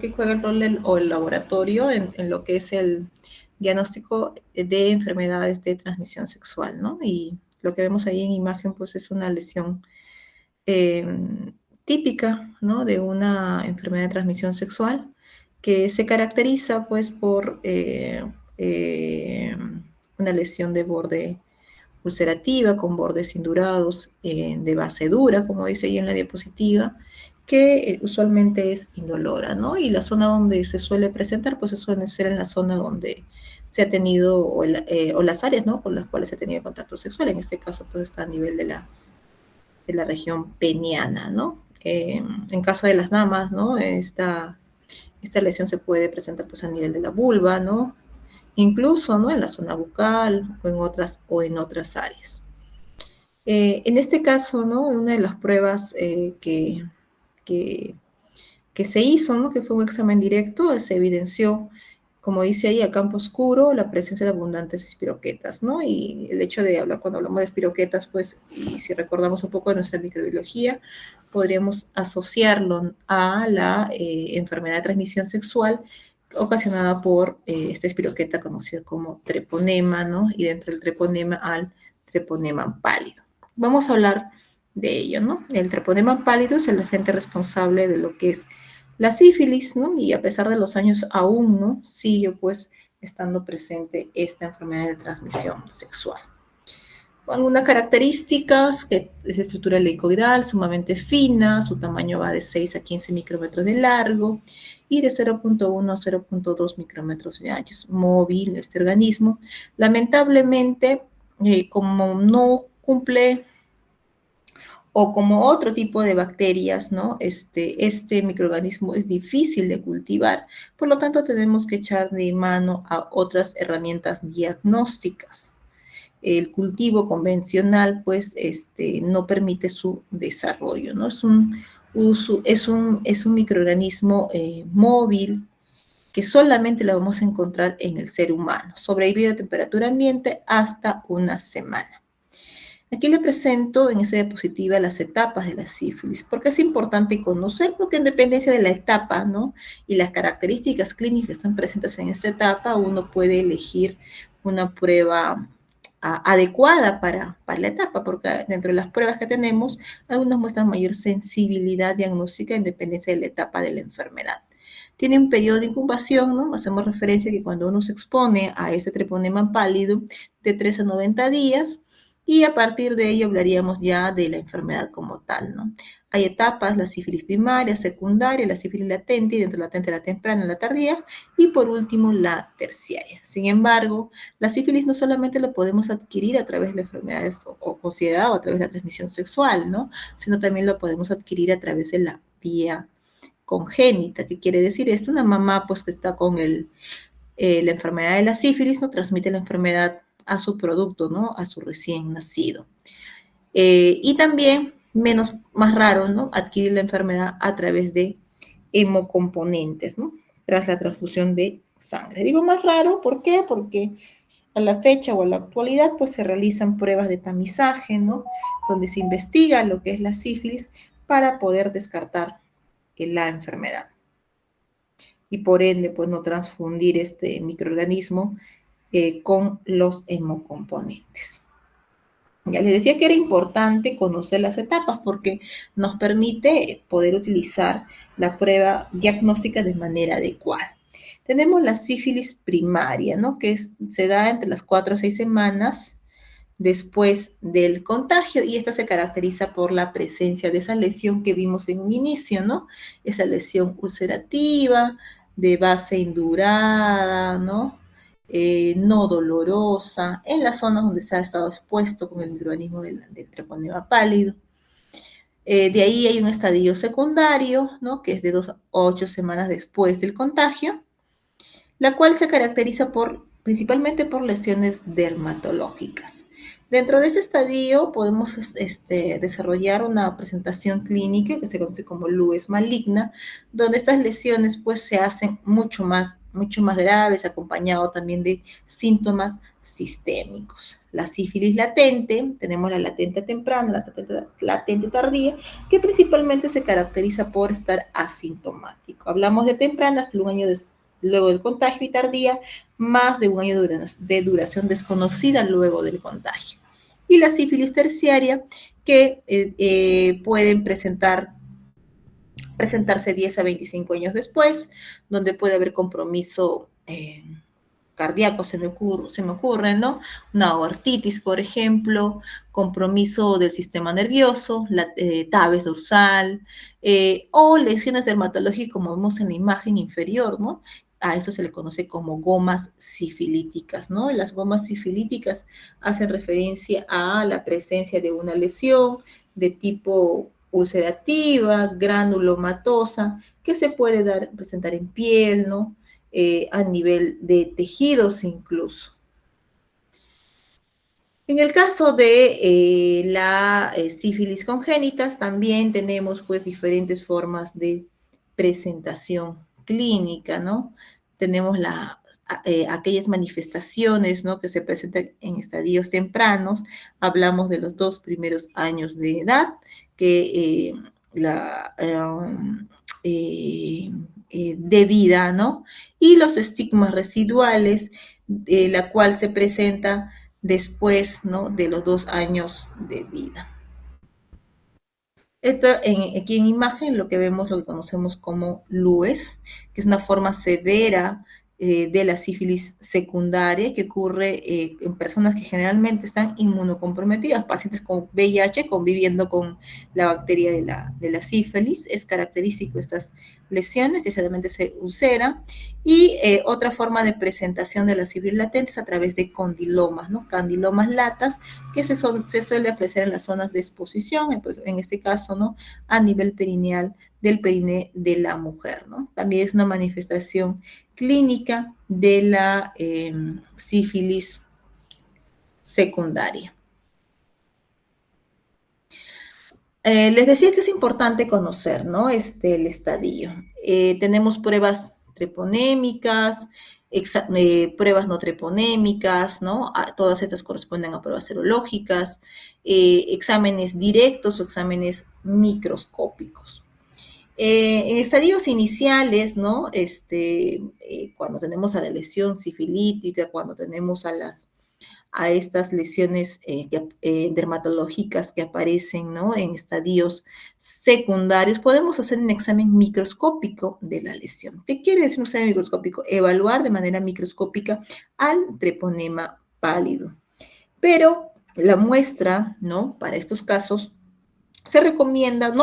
que juega el rol o el laboratorio en lo que es el diagnóstico de enfermedades de transmisión sexual, ¿no? Y lo que vemos ahí en imagen, pues es una lesión típica, ¿no? De una enfermedad de transmisión sexual que se caracteriza, pues, por una lesión de borde ulcerativa con bordes indurados de base dura, como dice ahí en la diapositiva, que usualmente es indolora, ¿no? Y la zona donde se suele presentar, pues suele ser en la zona donde se ha tenido, o las áreas, ¿no? Con las cuales se ha tenido contacto sexual. En este caso, pues está a nivel de la región peniana, ¿no? En caso de las damas, ¿no? Esta lesión se puede presentar pues a nivel de la vulva, ¿no? Incluso, ¿no? En la zona bucal o en otras áreas. En este caso, ¿no? Una de las pruebas que se hizo, ¿no? Que fue un examen directo, se evidenció, como dice ahí, a campo oscuro, la presencia de abundantes espiroquetas, ¿no? Y el hecho de hablar, cuando hablamos de espiroquetas, pues, y si recordamos un poco de nuestra microbiología, podríamos asociarlo a la enfermedad de transmisión sexual ocasionada por esta espiroqueta conocida como treponema, ¿no? Y dentro del treponema al treponema pálido. Vamos a hablar de ello, ¿no? El treponema pálido es el agente responsable de lo que es la sífilis, ¿no? Y a pesar de los años aún, ¿no? Sigue pues estando presente esta enfermedad de transmisión sexual. Algunas características, que es de estructura helicoidal, sumamente fina, su tamaño va de 6 a 15 micrómetros de largo y de 0.1 a 0.2 micrómetros de ancho. Es móvil este organismo. Lamentablemente, como no cumple o como otro tipo de bacterias, ¿no? Este microorganismo es difícil de cultivar, por lo tanto tenemos que echar de mano a otras herramientas diagnósticas. El cultivo convencional, pues, no permite su desarrollo, ¿no? Es un microorganismo móvil que solamente la vamos a encontrar en el ser humano, sobrevive a temperatura ambiente hasta una semana. Aquí le presento en esa diapositiva las etapas de la sífilis. ¿Por qué es importante conocer? Porque en dependencia de la etapa, ¿no? Y las características clínicas que están presentes en esta etapa, uno puede elegir una prueba adecuada para la etapa, porque dentro de las pruebas que tenemos, algunas muestran mayor sensibilidad diagnóstica en dependencia de la etapa de la enfermedad. Tiene un periodo de incubación, ¿no? Hacemos referencia que cuando uno se expone a ese treponema pálido de 3 a 90 días, y a partir de ello hablaríamos ya de la enfermedad como tal, ¿no? Hay etapas, la sífilis primaria, secundaria, la sífilis latente, y dentro de la latente la temprana, la tardía, y por último la terciaria. Sin embargo, la sífilis no solamente la podemos adquirir a través de enfermedades o considerada o a través de la transmisión sexual, ¿no? Sino también lo podemos adquirir a través de la vía congénita. ¿Qué quiere decir esto? Una mamá pues que está con la enfermedad de la sífilis, ¿no? Transmite la enfermedad a su producto, ¿no? A su recién nacido. Y también, más raro, ¿no? Adquirir la enfermedad a través de hemocomponentes, ¿no? Tras la transfusión de sangre. Digo más raro, ¿por qué? Porque a la fecha o a la actualidad, pues se realizan pruebas de tamizaje, ¿no? Donde se investiga lo que es la sífilis para poder descartar la enfermedad. Y por ende, pues no transfundir este microorganismo con los hemocomponentes. Ya les decía que era importante conocer las etapas porque nos permite poder utilizar la prueba diagnóstica de manera adecuada. Tenemos la sífilis primaria, ¿no? Que se da entre las 4 o 6 semanas después del contagio, y esta se caracteriza por la presencia de esa lesión que vimos en un inicio, ¿no? Esa lesión ulcerativa, de base indurada, ¿no? No dolorosa, en las zonas donde se ha estado expuesto con el microorganismo del treponema pálido. De ahí hay un estadio secundario, ¿no? Que es de 2 a 8 semanas después del contagio, la cual se caracteriza principalmente por lesiones dermatológicas. Dentro de este estadio podemos desarrollar una presentación clínica que se conoce como luz maligna, donde estas lesiones pues se hacen mucho más graves, acompañado también de síntomas sistémicos. La sífilis latente, tenemos la latente temprana, la latente tardía, que principalmente se caracteriza por estar asintomático. Hablamos de temprana hasta un año luego del contagio y tardía, más de un año de duración desconocida luego del contagio. Y la sífilis terciaria, que pueden presentarse 10 a 25 años después, donde puede haber compromiso cardíaco, se me ocurre, ¿no? Una aortitis, por ejemplo, compromiso del sistema nervioso, tabes dorsal, o lesiones dermatológicas, como vemos en la imagen inferior, ¿no? A eso se le conoce como gomas sifilíticas, ¿no? Las gomas sifilíticas hacen referencia a la presencia de una lesión de tipo ulcerativa, granulomatosa, que se puede presentar en piel, ¿no? A nivel de tejidos incluso. En el caso de la sífilis congénitas, también tenemos pues diferentes formas de presentación clínica, ¿no? Tenemos aquellas manifestaciones, ¿no? Que se presentan en estadios tempranos. Hablamos de los 2 primeros años de edad, que de vida, ¿no? Y los estigmas residuales, la cual se presenta después, ¿no? De los 2 años de vida. Aquí en imagen lo que vemos, lo que conocemos como LUES, que es una forma severa de la sífilis secundaria que ocurre en personas que generalmente están inmunocomprometidas, pacientes con VIH conviviendo con la bacteria de la sífilis. Es característico estas lesiones que generalmente se ulceran. Y otra forma de presentación de la sífilis latente es a través de condilomas, ¿no? Condilomas latas que se suele apreciar en las zonas de exposición, en este caso, ¿no? A nivel perineal del periné de la mujer, ¿no? También es una manifestación clínica de la sífilis secundaria. Les decía que es importante conocer, ¿no? El estadio. Tenemos pruebas treponémicas, pruebas no treponémicas, ¿no? Todas estas corresponden a pruebas serológicas, exámenes directos o exámenes microscópicos. En estadios iniciales, ¿no? Cuando tenemos a la lesión sifilítica, cuando tenemos a estas lesiones dermatológicas que aparecen, ¿no? En estadios secundarios, podemos hacer un examen microscópico de la lesión. ¿Qué quiere decir un examen microscópico? Evaluar de manera microscópica al treponema pálido. Pero la muestra, ¿no? Para estos casos no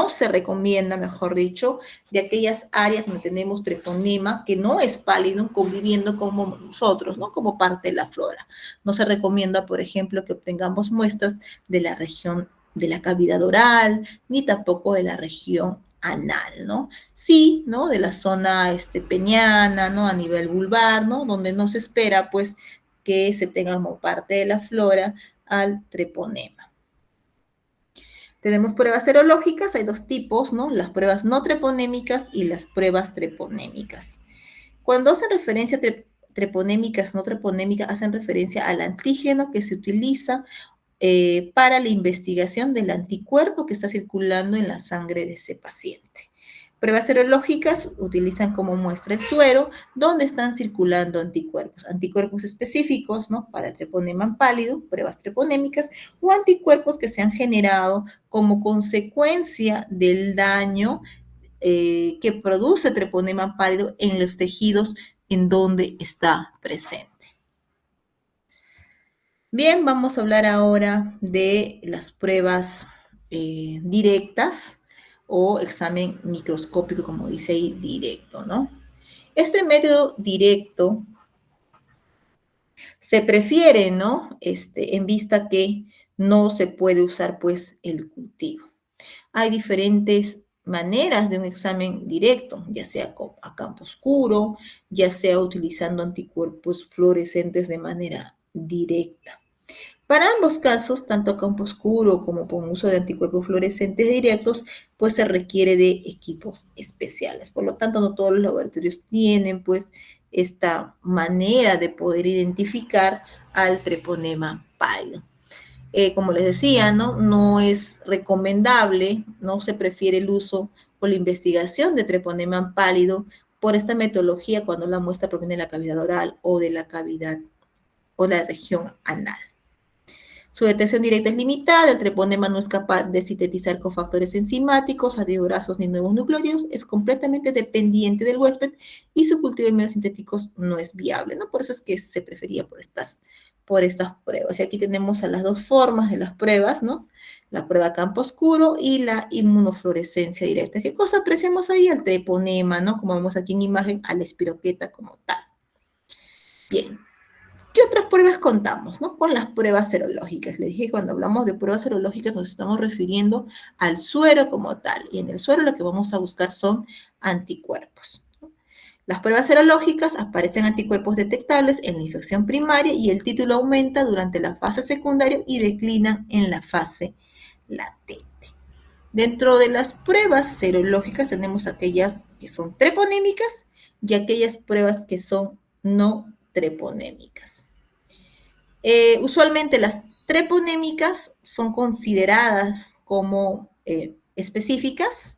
se recomienda, mejor dicho, de aquellas áreas donde tenemos treponema, que no es pálido, conviviendo como nosotros, ¿no? Como parte de la flora. No se recomienda, por ejemplo, que obtengamos muestras de la región de la cavidad oral, ni tampoco de la región anal, ¿no? Sí, ¿no? De la zona peniana, ¿no? A nivel vulvar, ¿no? Donde no se espera, pues, que se tenga como parte de la flora al treponema. Tenemos pruebas serológicas, hay 2 tipos, ¿no? Las pruebas no treponémicas y las pruebas treponémicas. Cuando hacen referencia a treponémicas, no treponémicas, hacen referencia al antígeno que se utiliza para la investigación del anticuerpo que está circulando en la sangre de ese paciente. Pruebas serológicas utilizan como muestra el suero, donde están circulando anticuerpos específicos, ¿no? Para treponema pálido, pruebas treponémicas, o anticuerpos que se han generado como consecuencia del daño que produce treponema pálido en los tejidos en donde está presente. Bien, vamos a hablar ahora de las pruebas directas o examen microscópico, como dice ahí, directo, ¿no? Este método directo se prefiere, ¿no? En vista que no se puede usar, pues, el cultivo. Hay diferentes maneras de un examen directo, ya sea a campo oscuro, ya sea utilizando anticuerpos fluorescentes de manera directa. Para ambos casos, tanto a campo oscuro como con uso de anticuerpos fluorescentes directos, pues se requiere de equipos especiales. Por lo tanto, no todos los laboratorios tienen pues esta manera de poder identificar al treponema pálido. Como les decía, no es recomendable, no se prefiere el uso o la investigación de treponema pálido por esta metodología cuando la muestra proviene de la cavidad oral o de la cavidad o la región anal. Su detección directa es limitada, el treponema no es capaz de sintetizar cofactores enzimáticos, antigrasos ni nuevos nucleótidos, es completamente dependiente del huésped y su cultivo de medios sintéticos no es viable, ¿no? Por eso es que se prefería por estas pruebas. Y aquí tenemos a las dos formas de las pruebas, ¿no? La prueba a campo oscuro y la inmunofluorescencia directa. ¿Qué cosa apreciamos ahí? Al treponema, ¿no? Como vemos aquí en imagen, a la espiroqueta como tal. Bien. ¿Qué otras pruebas contamos? ¿No? Con las pruebas serológicas. Les dije que cuando hablamos de pruebas serológicas nos estamos refiriendo al suero como tal. Y en el suero lo que vamos a buscar son anticuerpos. Las pruebas serológicas aparecen anticuerpos detectables en la infección primaria y el título aumenta durante la fase secundaria y declina en la fase latente. Dentro de las pruebas serológicas tenemos aquellas que son treponémicas y aquellas pruebas que son no treponémicas. Usualmente las treponémicas son consideradas como específicas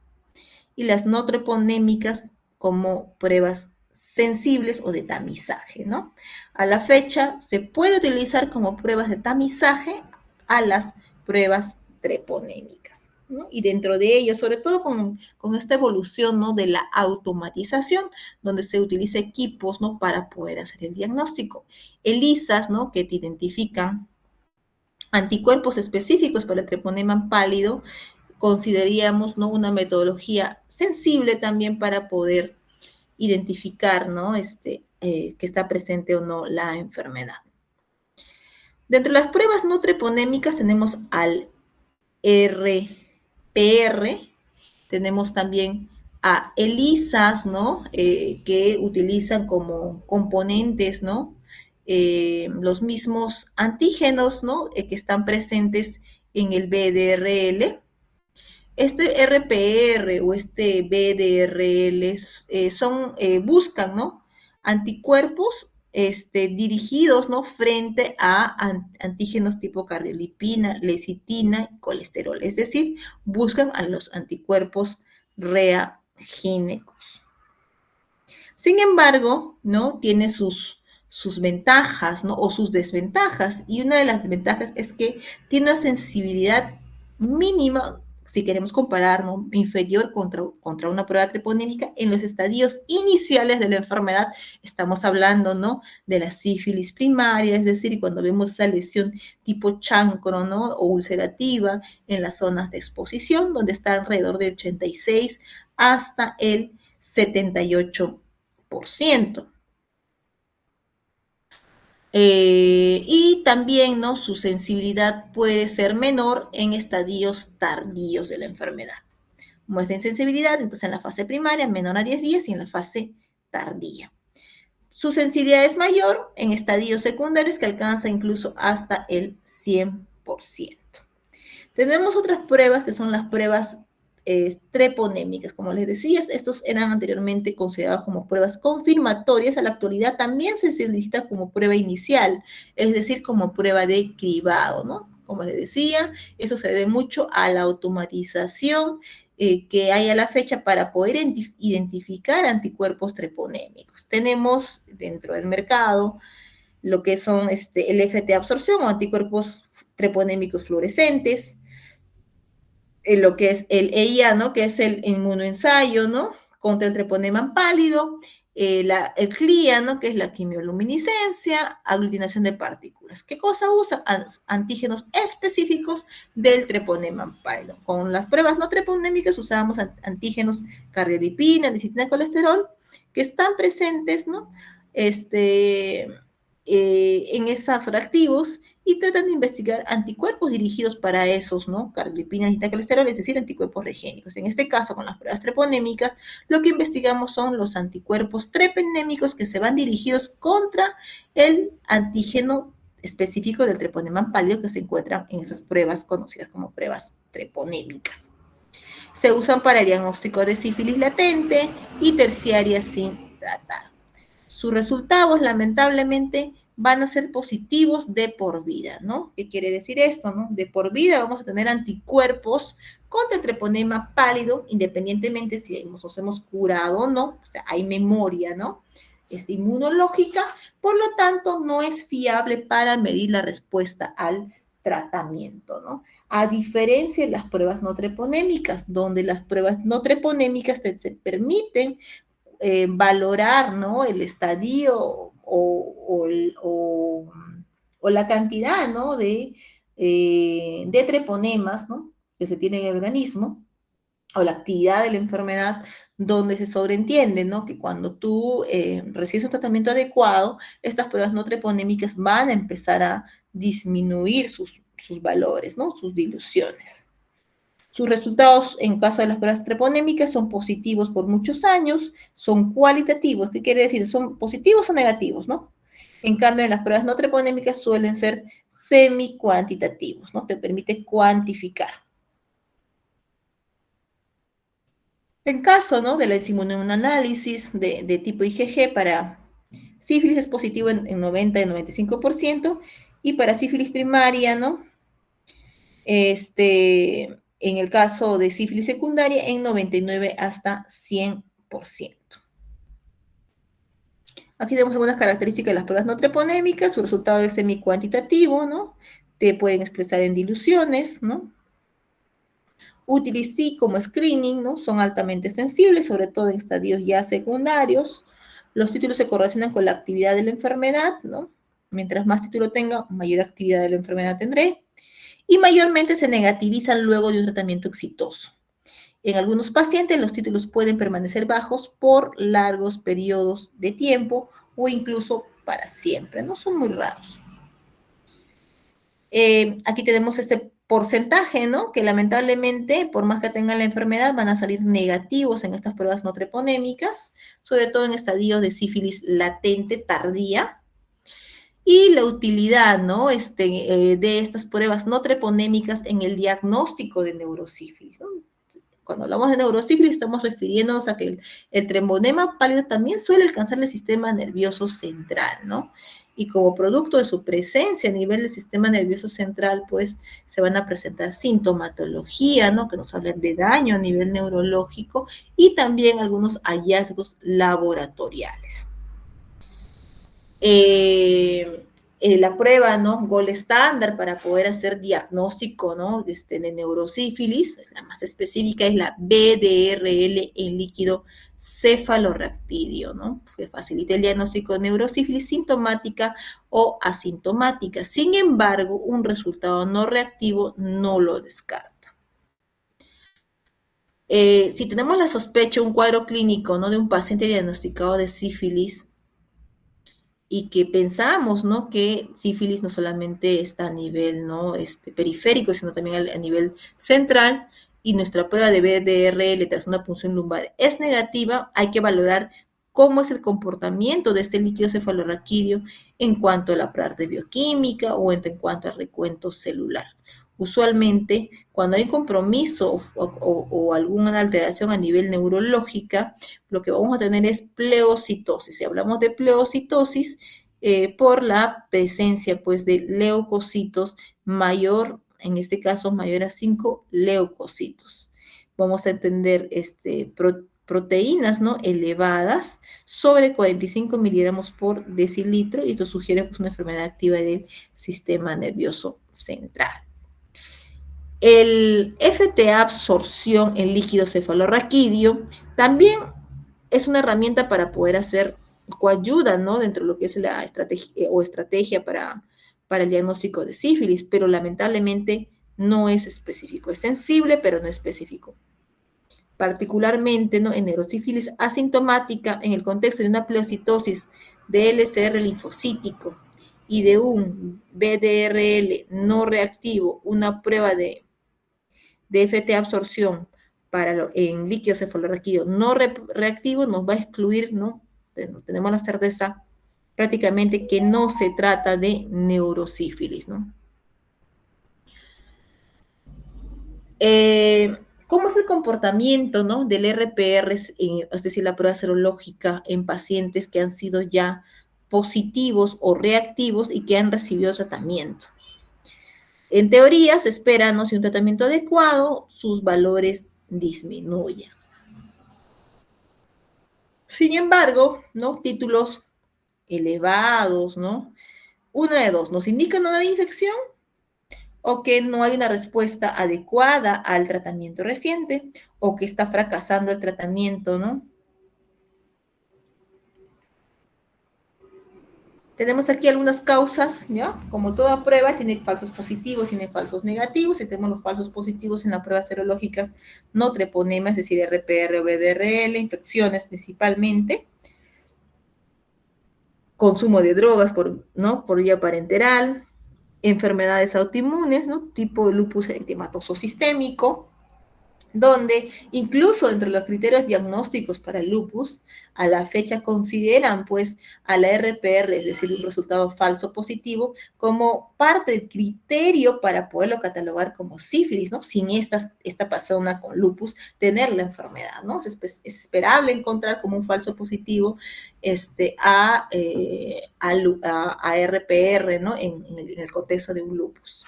y las no treponémicas como pruebas sensibles o de tamizaje, ¿no? A la fecha se puede utilizar como pruebas de tamizaje a las pruebas treponémicas, ¿no? Y dentro de ello, sobre todo con esta evolución, ¿no? De la automatización, donde se utiliza equipos, ¿no? Para poder hacer el diagnóstico. ELISAs, ¿no? Que te identifican anticuerpos específicos para el treponema pálido, consideraríamos, ¿no? Una metodología sensible también para poder identificar, ¿no? Que está presente o no la enfermedad. Dentro de las pruebas no treponémicas tenemos al RPR, tenemos también a ELISAs, ¿no? Que utilizan como componentes, ¿no? Los mismos antígenos, ¿no? Que están presentes en el BDRL. Este RPR o este BDRL buscan, ¿no? Anticuerpos dirigidos, ¿no? Frente a antígenos tipo cardiolipina, lecitina y colesterol. Es decir, buscan a los anticuerpos reagínecos. Sin embargo, ¿no? Tiene sus ventajas, ¿no? O sus desventajas. Y una de las desventajas es que tiene una sensibilidad mínima, si queremos comparar, ¿no? Inferior contra una prueba treponémica en los estadios iniciales de la enfermedad. Estamos hablando, ¿no? De la sífilis primaria, es decir, cuando vemos esa lesión tipo chancro, ¿no? O ulcerativa en las zonas de exposición, donde está alrededor del 86 hasta el 78%. Y también, ¿no? Su sensibilidad puede ser menor en estadios tardíos de la enfermedad. Muestra insensibilidad, entonces en la fase primaria, menor a 10 días, y en la fase tardía. Su sensibilidad es mayor en estadios secundarios que alcanza incluso hasta el 100%. Tenemos otras pruebas que son las pruebas treponémicas. Como les decía, estos eran anteriormente considerados como pruebas confirmatorias. A la actualidad también se solicita como prueba inicial, es decir, como prueba de cribado, ¿no? Como les decía, eso se debe mucho a la automatización que hay a la fecha para poder identificar anticuerpos treponémicos. Tenemos dentro del mercado lo que son el FT absorción o anticuerpos treponémicos fluorescentes, lo que es el EIA, ¿no? Que es el inmunoensayo, ¿no? Contra el treponema pálido, el CLIA, ¿no? Que es la quimioluminiscencia, aglutinación de partículas. ¿Qué cosa usa? Antígenos específicos del treponema pálido. Con las pruebas no treponémicas usábamos antígenos cardiolipina, lecitina, colesterol, que están presentes, ¿no? En esos reactivos y tratan de investigar anticuerpos dirigidos para esos, ¿no? Cardiolipina, lecitina, colesterol, es decir, anticuerpos regénicos. En este caso, con las pruebas treponémicas, lo que investigamos son los anticuerpos treponémicos que se van dirigidos contra el antígeno específico del treponema pálido que se encuentran en esas pruebas conocidas como pruebas treponémicas. Se usan para el diagnóstico de sífilis latente y terciaria sin tratar. Sus resultados, lamentablemente, van a ser positivos de por vida, ¿no? ¿Qué quiere decir esto, no? De por vida vamos a tener anticuerpos contra el treponema pálido, independientemente si nos hemos curado o no, o sea, hay memoria, ¿no? Inmunológica, por lo tanto, no es fiable para medir la respuesta al tratamiento, ¿no? A diferencia de las pruebas no treponémicas, donde las pruebas no treponémicas se permiten valorar, ¿no? El estadio o la cantidad, ¿no? De treponemas, ¿no? Que se tiene en el organismo, o la actividad de la enfermedad, donde se sobreentiende, ¿no? Que cuando tú recibes un tratamiento adecuado, estas pruebas no treponémicas van a empezar a disminuir sus valores, ¿no? Sus diluciones. Sus resultados, en caso de las pruebas treponémicas, son positivos por muchos años, son cualitativos. ¿Qué quiere decir? ¿Son positivos o negativos, no? En cambio, en las pruebas no treponémicas suelen ser semi-cuantitativos, ¿no? Te permite cuantificar. En caso, ¿no? De la inmunoanálisis de tipo IgG para sífilis es positivo en 90 y 95%, y para sífilis primaria, ¿no? En el caso de sífilis secundaria, en 99 hasta 100%. Aquí tenemos algunas características de las pruebas no treponémicas. Su resultado es semicuantitativo, ¿no? Te pueden expresar en diluciones, ¿no? Útiles sí como screening, ¿no? Son altamente sensibles, sobre todo en estadios ya secundarios. Los títulos se correlacionan con la actividad de la enfermedad, ¿no? Mientras más título tenga, mayor actividad de la enfermedad tendré. Y mayormente se negativizan luego de un tratamiento exitoso. En algunos pacientes los títulos pueden permanecer bajos por largos periodos de tiempo o incluso para siempre, ¿no? Son muy raros. Aquí tenemos este porcentaje, ¿no? Que lamentablemente, por más que tengan la enfermedad, van a salir negativos en estas pruebas no treponémicas, sobre todo en estadios de sífilis latente tardía. Y la utilidad, ¿no? De estas pruebas no treponémicas en el diagnóstico de neurosífilis, ¿no? Cuando hablamos de neurosífilis estamos refiriéndonos a que el treponema pálido también suele alcanzar el sistema nervioso central, ¿no? Y como producto de su presencia a nivel del sistema nervioso central, pues se van a presentar sintomatología, ¿no? Que nos hablan de daño a nivel neurológico y también algunos hallazgos laboratoriales. La prueba, ¿no? Gold estándar para poder hacer diagnóstico, ¿no? De neurosífilis, la más específica es la BDRL en líquido cefalorraquídeo, ¿no? Que facilita el diagnóstico de neurosífilis sintomática o asintomática. Sin embargo, un resultado no reactivo no lo descarta. Si tenemos la sospecha, un cuadro clínico, ¿no? De un paciente diagnosticado de sífilis, y que pensamos, ¿no? Que sífilis no solamente está a nivel, ¿no? Periférico, sino también a nivel central, y nuestra prueba de BDRL tras una punción lumbar es negativa, hay que valorar cómo es el comportamiento de este líquido cefalorraquídeo en cuanto a la parte bioquímica o en cuanto al recuento celular. Usualmente, cuando hay compromiso o alguna alteración a nivel neurológica, lo que vamos a tener es pleocitosis. Si hablamos de pleocitosis, por la presencia pues, de leucocitos mayor, en este caso mayor a 5 leucocitos. Vamos a entender proteínas, ¿no? Elevadas, sobre 45 miligramos por decilitro, y esto sugiere pues, una enfermedad activa del sistema nervioso central. El FTA absorción en líquido cefalorraquídeo también es una herramienta para poder hacer coayuda, ¿no? Dentro de lo que es la estrategia para el diagnóstico de sífilis, pero lamentablemente no es específico. Es sensible, pero no específico. Particularmente, ¿no? En neurosífilis asintomática, en el contexto de una pleocitosis de LCR linfocítico y de un BDRL no reactivo, una prueba de FTA absorción en líquido cefalorraquídeo no reactivo nos va a excluir, ¿no? Tenemos la certeza prácticamente que no se trata de neurosífilis, ¿no? ¿Cómo es el comportamiento, ¿no? del RPR, es decir, la prueba serológica en pacientes que han sido ya positivos o reactivos y que han recibido tratamiento? En teoría, se espera, ¿no? Si un tratamiento adecuado, sus valores disminuyen. Sin embargo, ¿no? Títulos elevados, ¿no? Una de dos, nos indican una nueva infección o que no hay una respuesta adecuada al tratamiento reciente o que está fracasando el tratamiento, ¿no? Tenemos aquí algunas causas, ¿ya? Como toda prueba, tiene falsos positivos, tiene falsos negativos, y tenemos los falsos positivos en las pruebas serológicas no treponema, es decir, RPR o BDRL, infecciones principalmente, consumo de drogas por, ¿no? por vía parenteral, enfermedades autoinmunes, ¿no? tipo lupus eritematoso sistémico, donde incluso dentro de los criterios diagnósticos para el lupus, a la fecha consideran pues a la RPR, es decir, un resultado falso positivo, como parte del criterio para poderlo catalogar como sífilis, ¿no? Sin esta persona con lupus tener la enfermedad, ¿no? Es esperable encontrar como un falso positivo a RPR, ¿no? En el contexto de un lupus.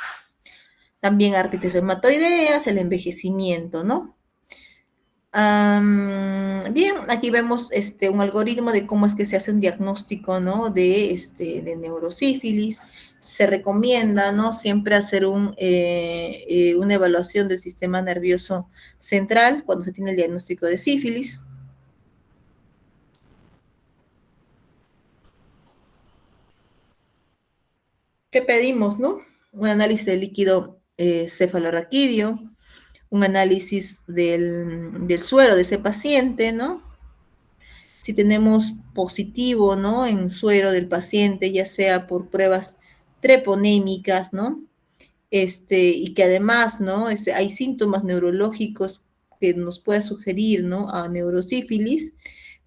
También artritis reumatoideas, el envejecimiento, ¿no? Bien, aquí vemos un algoritmo de cómo es que se hace un diagnóstico, ¿no? de neurosífilis. Se recomienda, ¿no? Siempre hacer una evaluación del sistema nervioso central cuando se tiene el diagnóstico de sífilis. ¿Qué pedimos, no? Un análisis de líquido cefalorraquídeo, un análisis del suero de ese paciente, ¿no? Si tenemos positivo, ¿no? En suero del paciente, ya sea por pruebas treponémicas, ¿no? Y que además, ¿no? Hay síntomas neurológicos que nos pueda sugerir, ¿no? A neurosífilis,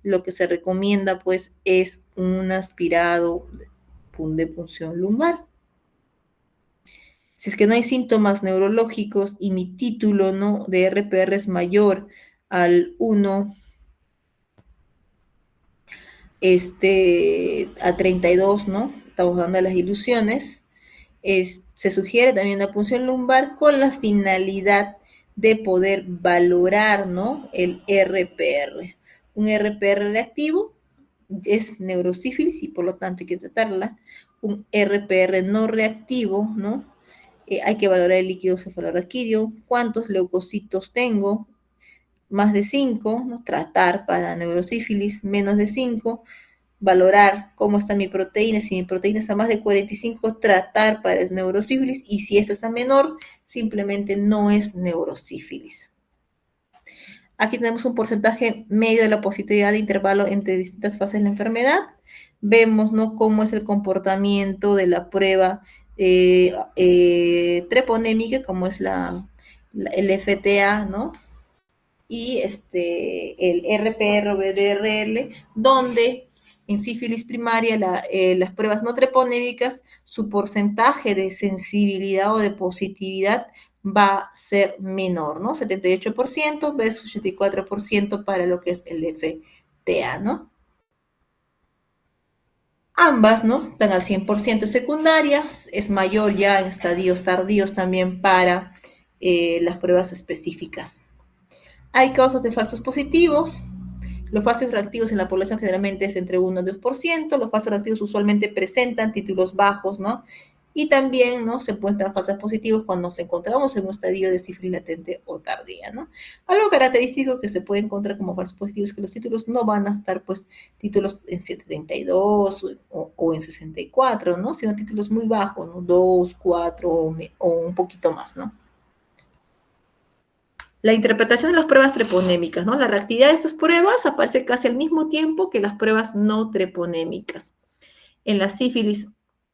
lo que se recomienda, pues, es un aspirado de punción lumbar. Si es que no hay síntomas neurológicos y mi título, ¿no? de RPR es mayor al 1 a 32, ¿no? Estamos dando las ilusiones. Se sugiere también una punción lumbar con la finalidad de poder valorar, ¿no? El RPR. Un RPR reactivo es neurosífilis y por lo tanto hay que tratarla. Un RPR no reactivo, ¿no? Hay que valorar el líquido cefalorraquídeo, cuántos leucocitos tengo, más de 5, ¿no? Tratar para neurosífilis, menos de 5, valorar cómo está mi proteína, si mi proteína está más de 45, tratar para el neurosífilis, y si esta está menor, simplemente no es neurosífilis. Aquí tenemos un porcentaje medio de la positividad de intervalo entre distintas fases de la enfermedad. Vemos, ¿no? cómo es el comportamiento de la prueba treponémica, como es el FTA, ¿no? Y el RPR o BDRL, donde en sífilis primaria las pruebas no treponémicas, su porcentaje de sensibilidad o de positividad va a ser menor, ¿no? 78% versus 84% para lo que es el FTA, ¿no? Ambas, ¿no? Están al 100% secundarias, es mayor ya en estadios tardíos también para las pruebas específicas. Hay causas de falsos positivos. Los falsos reactivos en la población generalmente es entre 1 y 2%. Los falsos reactivos usualmente presentan títulos bajos, ¿no? Y también, ¿no? se encuentran falsos positivos cuando nos encontramos en un estadio de sífilis latente o tardía, ¿no? Algo característico que se puede encontrar como falsos positivos es que los títulos no van a estar, pues, títulos en 732 o en 64, ¿no? Sino títulos muy bajos, ¿no? 2, 4 o un poquito más, ¿no? La interpretación de las pruebas treponémicas, ¿no? La reactividad de estas pruebas aparece casi al mismo tiempo que las pruebas no treponémicas. En las sífilis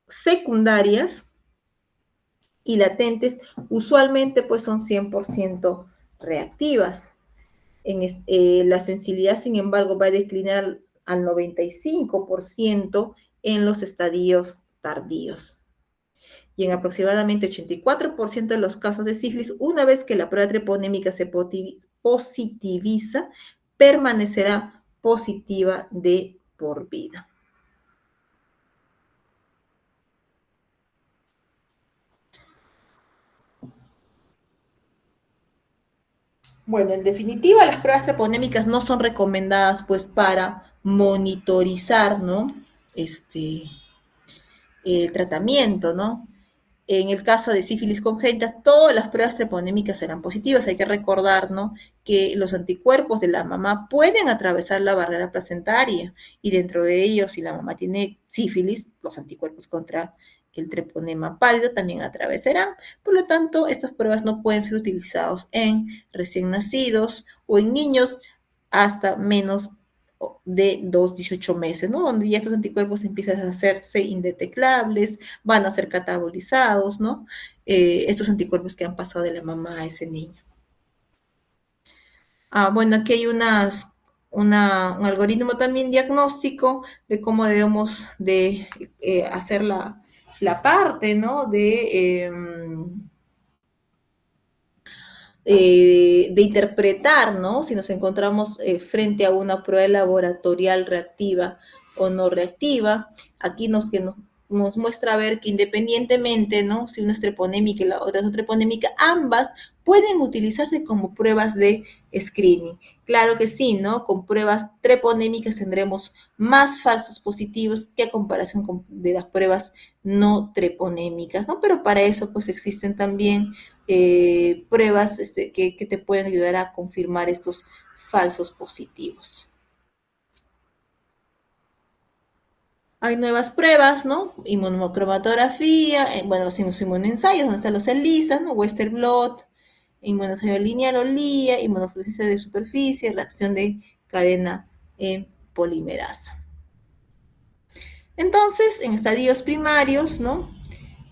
secundarias y latentes, usualmente pues son 100% reactivas. La sensibilidad, sin embargo, va a declinar al 95% en los estadios tardíos. Y en aproximadamente 84% de los casos de sífilis, una vez que la prueba treponémica se positiviza, permanecerá positiva de por vida. Bueno, en definitiva, las pruebas treponémicas no son recomendadas pues para monitorizar, ¿no? El tratamiento, ¿no? En el caso de sífilis congénita, todas las pruebas treponémicas serán positivas. Hay que recordar, ¿no?, que los anticuerpos de la mamá pueden atravesar la barrera placentaria y dentro de ellos, si la mamá tiene sífilis, los anticuerpos contra el treponema pálido también atravesarán. Por lo tanto, estas pruebas no pueden ser utilizadas en recién nacidos o en niños hasta menos de 18 meses, ¿no? Donde ya estos anticuerpos empiezan a hacerse indetectables, van a ser catabolizados, ¿no? Estos anticuerpos que han pasado de la mamá a ese niño. Bueno, aquí hay un algoritmo también diagnóstico de cómo debemos de hacer la parte, ¿no? De interpretar, ¿no? Si nos encontramos frente a una prueba laboratorial reactiva o no reactiva. Aquí nos muestra a ver que independientemente, ¿no?, si una es treponémica y la otra es no treponémica, ambas pueden utilizarse como pruebas de screening. Claro que sí, ¿no? Con pruebas treponémicas tendremos más falsos positivos que a comparación de las pruebas no treponémicas, ¿no? Pero para eso pues existen también pruebas que te pueden ayudar a confirmar estos falsos positivos. Hay nuevas pruebas, ¿no? Inmunocromatografía, bueno, los inmunoensayos, donde están los ELISA, ¿no? Western blot, inmunoensayo lineal o LIA, inmunofluorescencia de superficie, reacción de cadena en polimerasa. Entonces, en estadios primarios, ¿no?,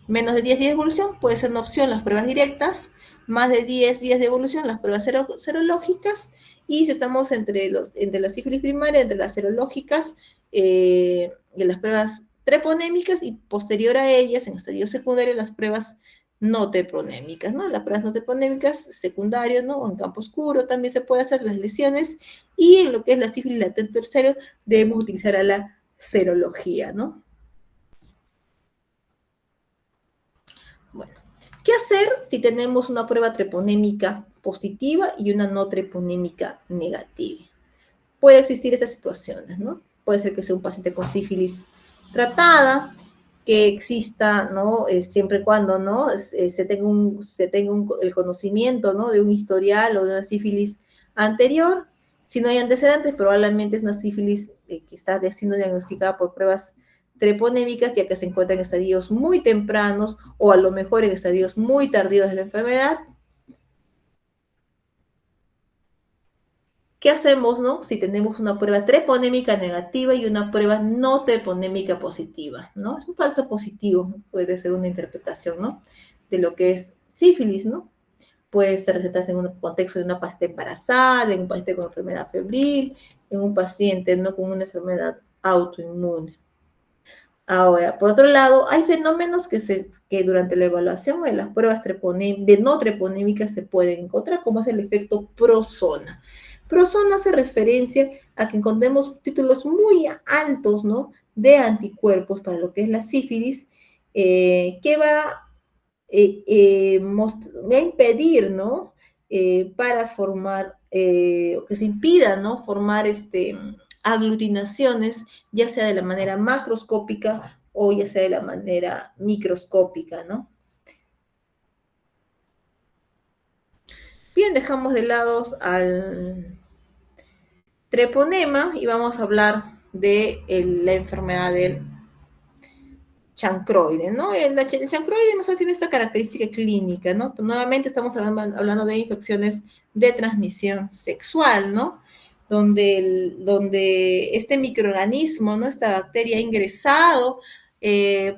menos de 10 días de evolución puede ser una opción las pruebas directas, más de 10 días de evolución las pruebas serológicas, y si estamos entre la sífilis primaria, entre las serológicas, y las pruebas treponémicas, y posterior a ellas, en estadio secundario, las pruebas no treponémicas, ¿no? Las pruebas no treponémicas secundario, ¿no? O en campo oscuro también se puede hacer las lesiones, y en lo que es la sífilis latente tercero debemos utilizar a la serología, ¿no? Bueno, ¿qué hacer si tenemos una prueba treponémica positiva y una no treponémica negativa? Puede existir esas situaciones, ¿no? Puede ser que sea un paciente con sífilis tratada, que exista, ¿no? Siempre y cuando, ¿no?, se tenga el conocimiento, ¿no?, de un historial o de una sífilis anterior. Si no hay antecedentes, probablemente es una sífilis que está siendo diagnosticada por pruebas treponémicas, ya que se encuentra en estadios muy tempranos o a lo mejor en estadios muy tardíos de la enfermedad. ¿Qué hacemos, no?, si tenemos una prueba treponémica negativa y una prueba no treponémica positiva, ¿no? Es un falso positivo, puede ser una interpretación, ¿no?, de lo que es sífilis, ¿no? Puede ser recetas en un contexto de una paciente embarazada, en un paciente con enfermedad febril, en un paciente, ¿no?, con una enfermedad autoinmune. Ahora, por otro lado, hay fenómenos que durante la evaluación de las pruebas de no treponémicas se pueden encontrar, como es el efecto prozona. Prozona hace referencia a que encontremos títulos muy altos, ¿no?, de anticuerpos para lo que es la sífilis, que va a impedir, ¿no?, para formar, que se impida, ¿no?, formar aglutinaciones, ya sea de la manera macroscópica o ya sea de la manera microscópica, ¿no? Bien, dejamos de lado al treponema y vamos a hablar de la enfermedad del chancroide, ¿no? El chancroide nos hace esta característica clínica, ¿no? Nuevamente estamos hablando de infecciones de transmisión sexual, ¿no? Donde este microorganismo, ¿no?, esta bacteria ha ingresado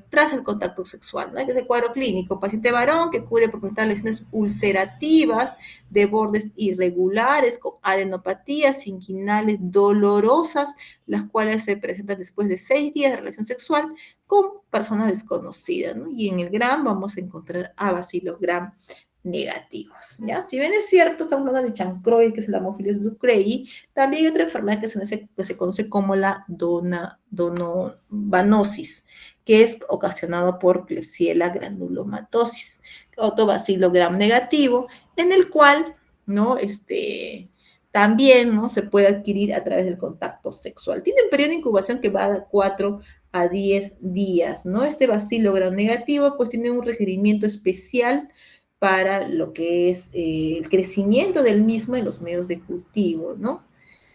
tras el contacto sexual, ¿no? Ese cuadro clínico, paciente varón que acude por presentar lesiones ulcerativas de bordes irregulares con adenopatías inguinales dolorosas, las cuales se presentan después de 6 días de relación sexual con personas desconocidas, ¿no? Y en el gram vamos a encontrar a Bacillus gram negativos, ¿ya? Si bien es cierto, estamos hablando de chancroid, que es la Haemophilus ducreyi, también hay otra enfermedad que se conoce como la donovanosis, que es ocasionado por Klebsiella granulomatosis, otro bacilo gram negativo, en el cual, ¿no? También, ¿no? Se puede adquirir a través del contacto sexual. Tiene un periodo de incubación que va de 4 a 10 días, ¿no? Este bacilo gram negativo, pues tiene un requerimiento especial para lo que es el crecimiento del mismo en los medios de cultivo, ¿no?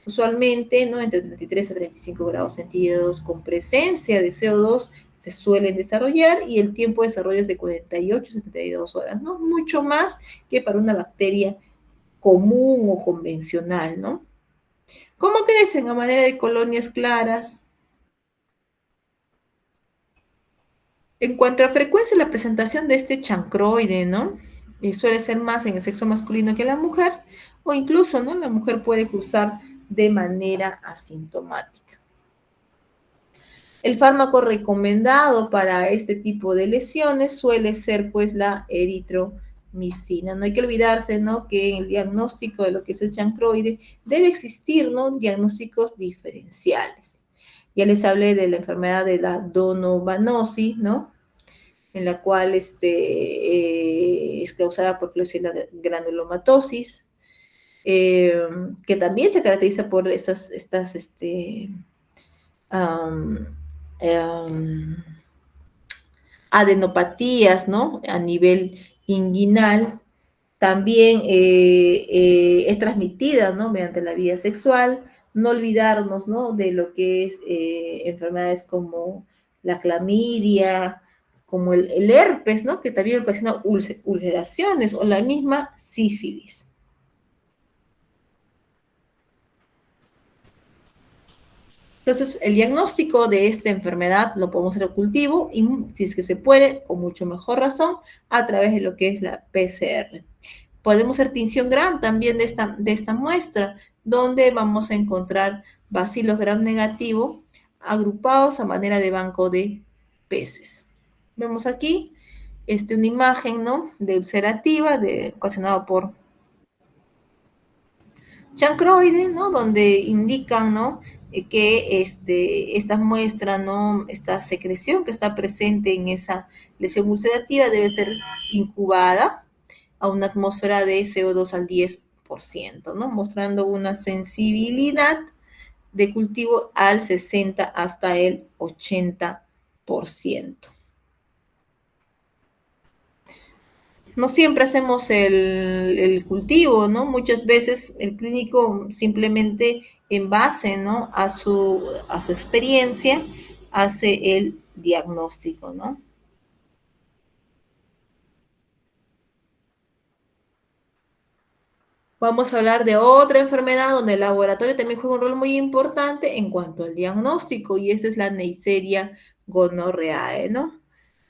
Usualmente, ¿no? Entre 33 a 35 grados centígrados con presencia de CO2 se suelen desarrollar y el tiempo de desarrollo es de 48 a 72 horas, ¿no? Mucho más que para una bacteria común o convencional, ¿no? ¿Cómo crecen? A manera de colonias claras. En cuanto a frecuencia, la presentación de este chancroide, ¿no? Suele ser más en el sexo masculino que en la mujer, o incluso, ¿no? La mujer puede cruzar de manera asintomática. El fármaco recomendado para este tipo de lesiones suele ser, pues, la eritromicina. No hay que olvidarse, ¿no? Que en el diagnóstico de lo que es el chancroide debe existir, ¿no? Diagnósticos diferenciales. Ya les hablé de la enfermedad de la donovanosis, ¿no? En la cual es causada por Klebsiella granulomatosis, que también se caracteriza por estas um, um, adenopatías, ¿no? A nivel inguinal. También es transmitida, ¿no? Mediante la vía sexual. No olvidarnos, ¿no? De lo que es enfermedades como la clamidia, como el herpes, ¿no? Que también ocasiona ulceraciones o la misma sífilis. Entonces, el diagnóstico de esta enfermedad lo podemos hacer cultivo y, si es que se puede, con mucho mejor razón, a través de lo que es la PCR. Podemos hacer tinción gram también de esta muestra, donde vamos a encontrar bacilos gram negativo agrupados a manera de banco de peces. Vemos aquí una imagen, ¿no? De ulcerativa ocasionado por chancroide, ¿no? Donde indican, ¿no? Que esta muestra, ¿no? Esta secreción que está presente en esa lesión ulcerativa debe ser incubada a una atmósfera de CO2 al 10%, ¿no? Mostrando una sensibilidad de cultivo al 60 hasta el 80%. No siempre hacemos el cultivo, ¿no? Muchas veces el clínico simplemente en base, ¿no? a su experiencia hace el diagnóstico, ¿no? Vamos a hablar de otra enfermedad donde el laboratorio también juega un rol muy importante en cuanto al diagnóstico, y esta es la Neisseria gonorrheae, ¿no?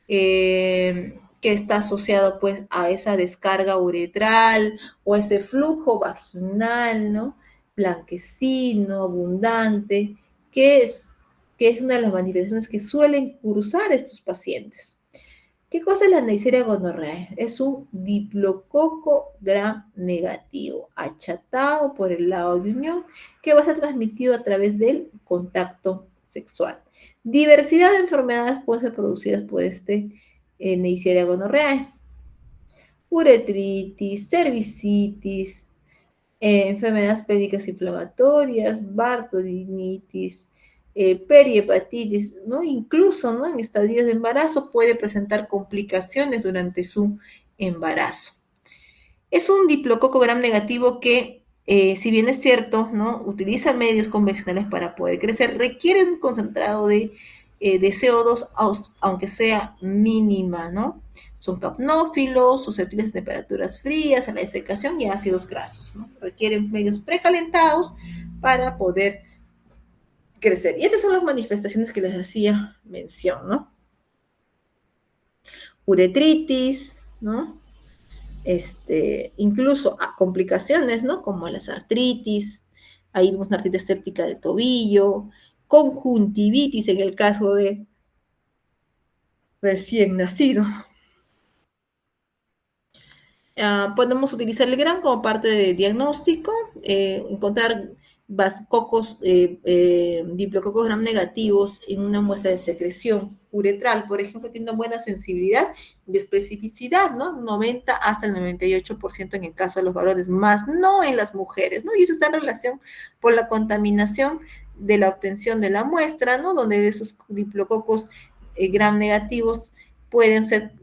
Que está asociado pues a esa descarga uretral o a ese flujo vaginal, ¿no? Blanquecino, abundante, que es una de las manifestaciones que suelen cursar estos pacientes. ¿Qué cosa es la Neisseria gonorrheae? Es un diplococo gram negativo, achatado por el lado de unión, que va a ser transmitido a través del contacto sexual. Diversidad de enfermedades pueden ser producidas por Neisseria gonorrheae. Uretritis, cervicitis, enfermedades pélvicas inflamatorias, bartolinitis, perihepatitis, ¿no? Incluso, ¿no? En estadios de embarazo puede presentar complicaciones durante su embarazo. Es un diplococo gram negativo que, si bien es cierto, ¿no? Utiliza medios convencionales para poder crecer, requiere un concentrado de CO2, aunque sea mínima, ¿no? Son capnófilos, susceptibles de temperaturas frías, a la desecación y ácidos grasos, ¿no? Requieren medios precalentados para poder crecer. Y estas son las manifestaciones que les hacía mención, ¿no? uretritis, ¿no? Incluso a complicaciones, ¿no? Como las artritis, ahí vemos una artritis séptica de tobillo, conjuntivitis en el caso de recién nacido. Podemos utilizar el GRAM como parte del diagnóstico, encontrar cocos, diplococos gram negativos en una muestra de secreción uretral, por ejemplo, tiene una buena sensibilidad y especificidad, ¿no? 90 hasta el 98% en el caso de los varones, más no en las mujeres, ¿no? Y eso está en relación por la contaminación de la obtención de la muestra, ¿no? Donde esos diplococos gram negativos pueden ser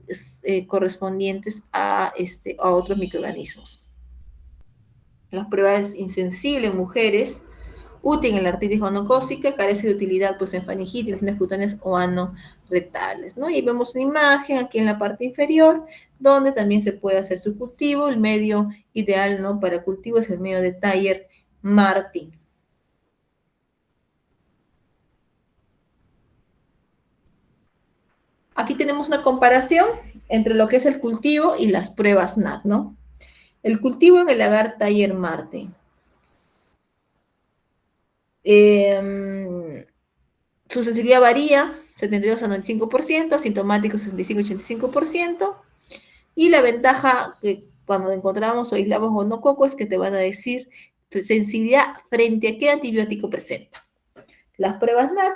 correspondientes a otros microorganismos. La prueba es insensible en mujeres, útil en la artritis gonocócica, carece de utilidad pues, en faringitis, lesiones cutáneas o anorrectales, ¿no? Y vemos una imagen aquí en la parte inferior, donde también se puede hacer su cultivo. El medio ideal, ¿no? Para cultivo es el medio de Thayer-Martin. Aquí tenemos una comparación entre lo que es el cultivo y las pruebas NAT, ¿no? El cultivo en el agar Thayer-Martin. Su sensibilidad varía, 72 a 95%, asintomático 65-85%, y la ventaja que cuando encontramos o aislamos gonococo es que te van a decir sensibilidad frente a qué antibiótico presenta. Las pruebas NAT,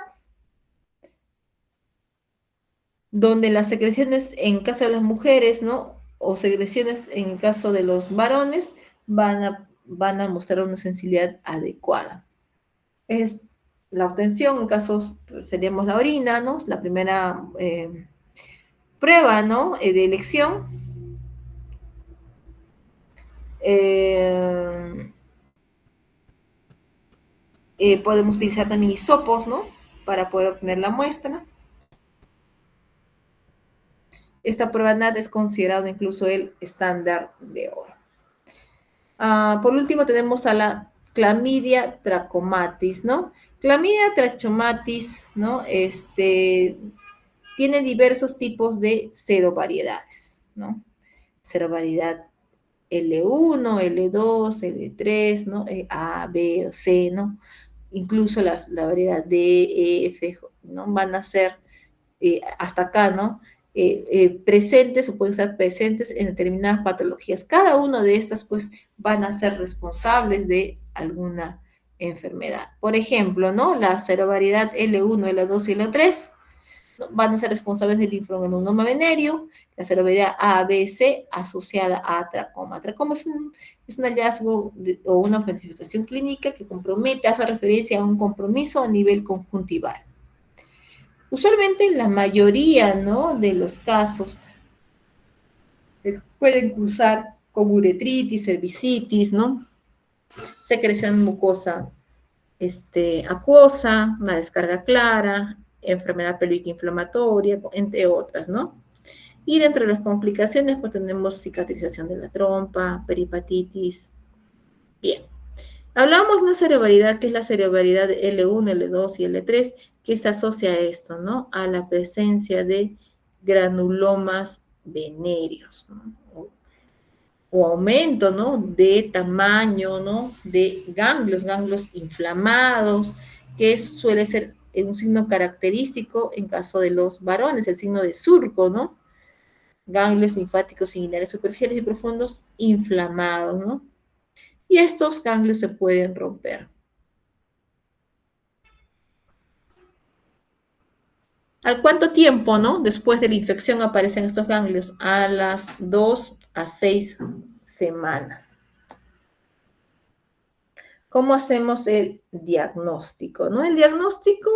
donde las secreciones en caso de las mujeres, ¿no? O secreciones en caso de los varones, van a mostrar una sensibilidad adecuada. Es la obtención, en casos, seríamos la orina, ¿no? La primera prueba, ¿no? De elección. Podemos utilizar también hisopos, ¿no? Para poder obtener la muestra. Esta prueba NAT es considerado incluso el estándar de oro. Por último tenemos a la clamidia trachomatis, ¿no? Clamidia trachomatis, ¿no? Tiene diversos tipos de serovariedades, ¿no? Serovariedad L1, L2, L3, ¿no? A, B o C, ¿no? Incluso la variedad D, E, F, ¿no? Van a ser hasta acá, ¿no? Presentes o pueden ser presentes en determinadas patologías. Cada una de estas, pues, van a ser responsables de alguna enfermedad. Por ejemplo, ¿no? La serovariedad L1, L2 y L3 van a ser responsables del linfoadenoma venéreo, la serovariedad A, B, C asociada a tracoma. Tracoma es un hallazgo o una manifestación clínica que compromete, hace referencia a un compromiso a nivel conjuntival. Usualmente la mayoría, ¿no? De los casos pueden cursar con uretritis, cervicitis, ¿no? Secreción mucosa acuosa, una descarga clara, enfermedad pélvica inflamatoria, entre otras, ¿no? Y dentro de las complicaciones, pues tenemos cicatrización de la trompa, peripatitis. Bien. Hablamos de una cerebralidad que es la cerebralidad L1, L2 y L3, que se asocia a esto, ¿no? A la presencia de granulomas venéreos, ¿no? O aumento, ¿no? De tamaño, ¿no? De ganglios inflamados, que suele ser un signo característico en caso de los varones, el signo de surco, ¿no? Ganglios linfáticos inguinales superficiales y profundos inflamados, ¿no? Y estos ganglios se pueden romper. ¿Al cuánto tiempo, no? Después de la infección aparecen estos ganglios? A las 2 a 6 semanas. ¿Cómo hacemos el diagnóstico? ¿No? El diagnóstico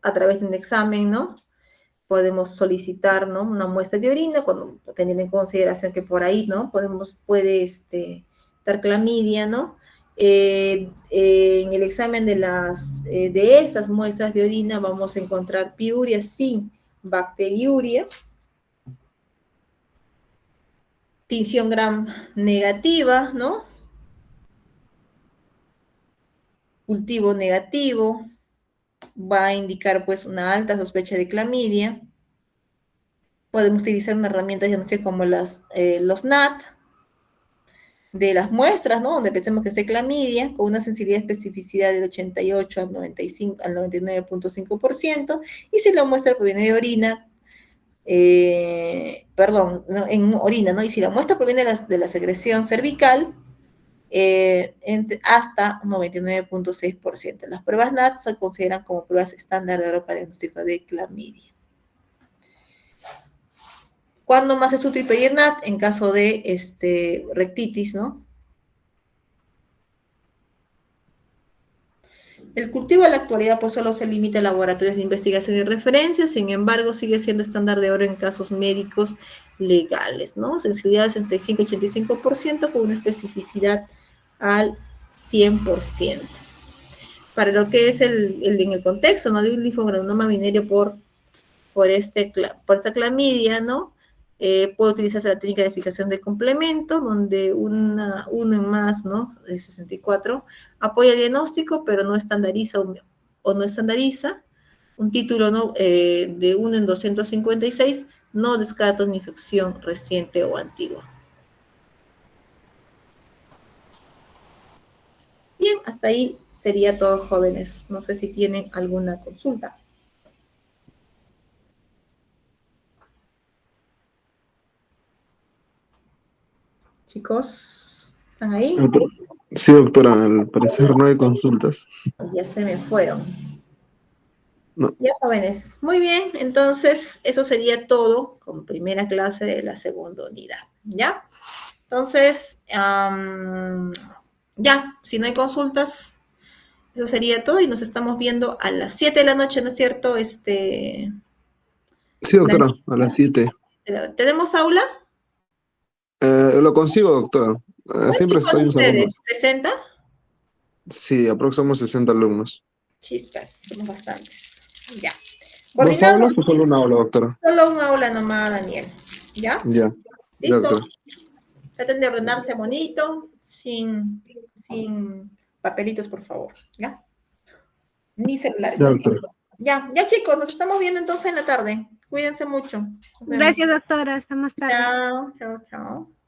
a través de un examen, ¿no? Podemos solicitar, ¿no? Una muestra de orina, teniendo en consideración que por ahí, ¿no? Puede dar clamidia, ¿no? En el examen de estas muestras de orina vamos a encontrar piuria sin bacteriuria, tinción gram negativa, ¿no? Cultivo negativo, va a indicar pues una alta sospecha de clamidia. Podemos utilizar una herramienta, ya no sé, como los NAT, de las muestras, ¿no? Donde pensemos que esté clamidia, con una sensibilidad y especificidad del 88 al 95, al 99.5%, y si la muestra proviene de orina, perdón, ¿no? En orina, ¿no? Y si la muestra proviene de la secreción cervical, hasta 99.6%. Las pruebas NAT se consideran como pruebas estándar de oro para el diagnóstico de clamidia. ¿Cuándo más es útil pedir NAT? En caso de rectitis, ¿no? El cultivo en la actualidad pues solo se limita a laboratorios de investigación y referencia, sin embargo sigue siendo estándar de oro en casos médicos legales, ¿no? Sensibilidad del 65-85% con una especificidad al 100%. Para lo que es en el contexto, ¿no? De un linfogranuloma venérea por esta clamidia, ¿no? Puede utilizarse la técnica de fijación de complemento, donde uno en más, ¿no? De 64, apoya el diagnóstico, pero no estandariza o no estandariza. Un título, ¿no? De 1 en 256 no descarta una infección reciente o antigua. Bien, hasta ahí sería todo, jóvenes. No sé si tienen alguna consulta. Chicos, ¿están ahí? Sí, doctora, al parecer no hay consultas. Ya se me fueron. No. Ya, jóvenes. Muy bien, entonces eso sería todo como primera clase de la segunda unidad. ¿Ya? Entonces, ya, si no hay consultas, eso sería todo y nos estamos viendo a las 7 de la noche, ¿no es cierto? Sí, doctora, a las 7. ¿Tenemos aula? Lo consigo, doctora. ¿Cuántos Siempre son soy un alumno. ustedes? ¿60? Sí, aproximadamente 60 alumnos. Chispas, somos bastantes. Ya. ¿Dos Coordinamos aulas o solo una aula, doctora? solo un aula nomás, Daniel. ¿Ya? Ya, ya, ¿Listo? doctora. Traten de ordenarse bonito, sin papelitos, por favor. ¿Ya? Ni celulares Ya, tampoco. doctora. Ya, chicos, nos estamos viendo entonces en la tarde. Cuídense mucho. Nos vemos. Gracias, doctora. Hasta más tarde. Chao, chao, chao.